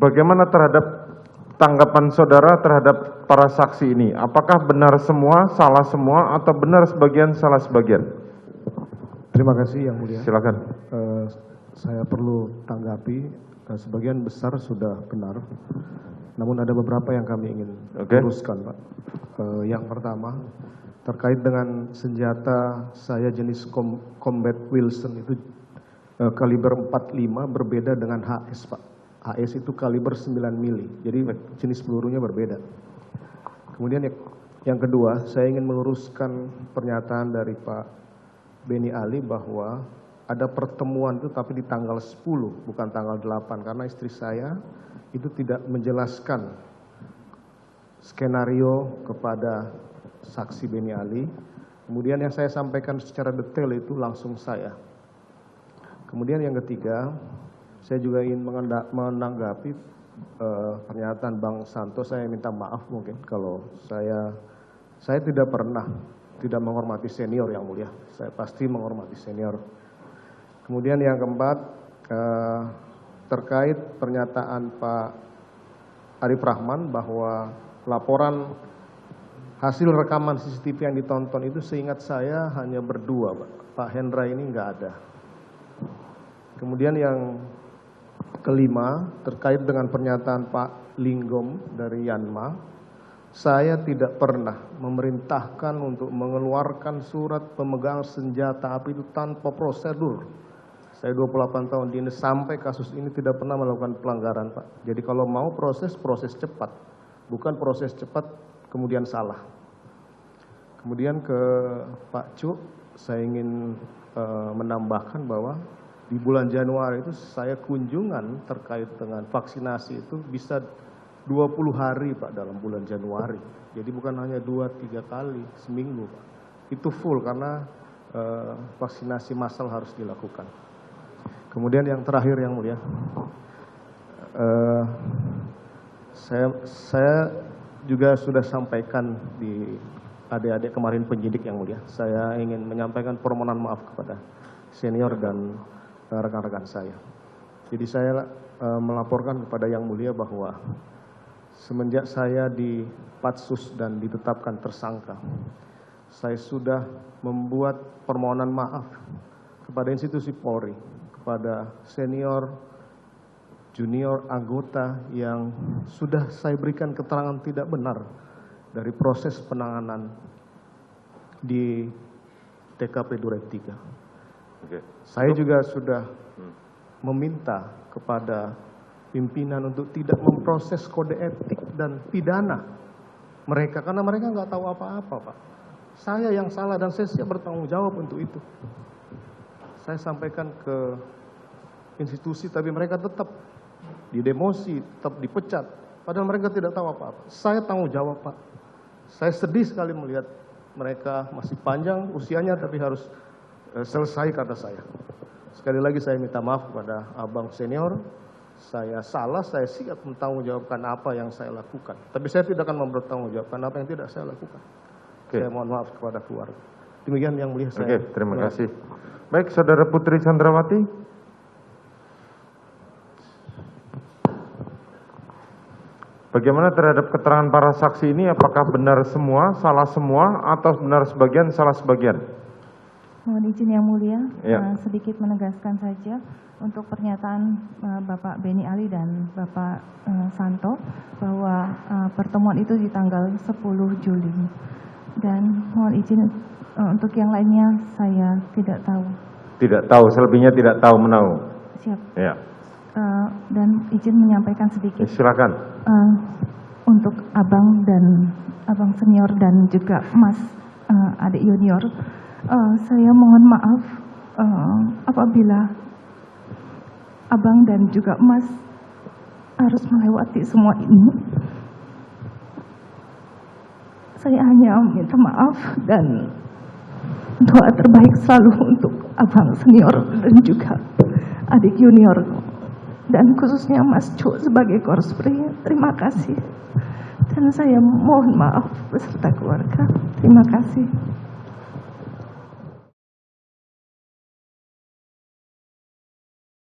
bagaimana terhadap tanggapan saudara terhadap para saksi ini? Apakah benar semua, salah semua, atau benar sebagian, salah sebagian? Terima kasih Yang Mulia. Silakan. Saya perlu tanggapi, sebagian besar sudah benar, namun ada beberapa yang kami ingin luruskan, Pak. Yang pertama, terkait dengan senjata saya jenis Combat Wilson itu kaliber 45 berbeda dengan HS, Pak. HS itu kaliber 9 mili, jadi jenis pelurunya berbeda. Kemudian yang kedua, saya ingin meluruskan pernyataan dari Pak Beni Ali bahwa ada pertemuan itu tapi di tanggal 10, bukan tanggal 8, karena istri saya itu tidak menjelaskan skenario kepada saksi Beni Ali. Kemudian yang saya sampaikan secara detail itu langsung saya. Kemudian yang ketiga, saya juga ingin menanggapi pernyataan Bang Santo. Saya minta maaf mungkin kalau saya tidak pernah tidak menghormati senior, Yang Mulia. Saya pasti menghormati senior. Kemudian yang keempat, terkait pernyataan Pak Arif Rahman bahwa laporan hasil rekaman CCTV yang ditonton itu seingat saya hanya berdua, Pak Hendra ini nggak ada. Kemudian yang kelima, terkait dengan pernyataan Pak Linggom dari Yanma, saya tidak pernah memerintahkan untuk mengeluarkan surat pemegang senjata api itu tanpa prosedur. Saya 28 tahun di ini sampai kasus ini tidak pernah melakukan pelanggaran, Pak. Jadi kalau mau proses cepat, bukan proses cepat kemudian salah. Kemudian ke Pak Cuk, saya ingin menambahkan bahwa di bulan Januari itu saya kunjungan terkait dengan vaksinasi itu bisa 20 hari, Pak, dalam bulan Januari. Jadi bukan hanya 2-3 kali seminggu, Pak. Itu full karena vaksinasi massal harus dilakukan. Kemudian yang terakhir, Yang Mulia, saya juga sudah sampaikan di adik-adik kemarin penyidik, Yang Mulia. Saya ingin menyampaikan permohonan maaf kepada senior dan rekan-rekan saya. Jadi saya melaporkan kepada Yang Mulia bahwa semenjak saya di Patsus dan ditetapkan tersangka, saya sudah membuat permohonan maaf kepada institusi Polri, kepada senior, junior, anggota yang sudah saya berikan keterangan tidak benar dari proses penanganan di TKP Duren 3. Saya juga sudah meminta kepada pimpinan untuk tidak memproses kode etik dan pidana mereka, karena mereka nggak tahu apa-apa, Pak. Saya yang salah dan saya siap bertanggung jawab untuk itu. Saya sampaikan ke institusi, tapi mereka tetap didemosi, tetap dipecat, padahal mereka tidak tahu apa-apa. Saya tanggung jawab, Pak. Saya sedih sekali melihat mereka masih panjang usianya, tapi harus selesai karena saya. Sekali lagi saya minta maaf kepada abang senior. Saya salah, saya siap menanggungjawabkan apa yang saya lakukan. Tapi saya tidak akan mempertanggungjawabkan apa yang tidak saya lakukan. Saya mohon maaf kepada keluarga. Demikian Yang Mulia saya. Terima kasih. Baik, Saudara Putri Chandrawati. Bagaimana terhadap keterangan para saksi ini? Apakah benar semua, salah semua, atau benar sebagian, salah sebagian? Mohon izin Yang Mulia, sedikit menegaskan saja untuk pernyataan Bapak Beni Ali dan Bapak Santo bahwa pertemuan itu di tanggal 10 Juli. Dan mohon izin untuk yang lainnya saya tidak tahu. Tidak tahu, selebihnya tidak tahu menahu. Siap. Ya. Dan izin menyampaikan sedikit. Silakan. Untuk abang dan abang senior dan juga Mas adik junior, saya mohon maaf apabila abang dan juga Mas harus melewati semua ini. Saya hanya minta maaf dan doa terbaik selalu untuk abang senior dan juga adik junior, dan khususnya Mas Cuk sebagai korspri. Terima kasih, dan saya mohon maaf beserta keluarga. Terima kasih.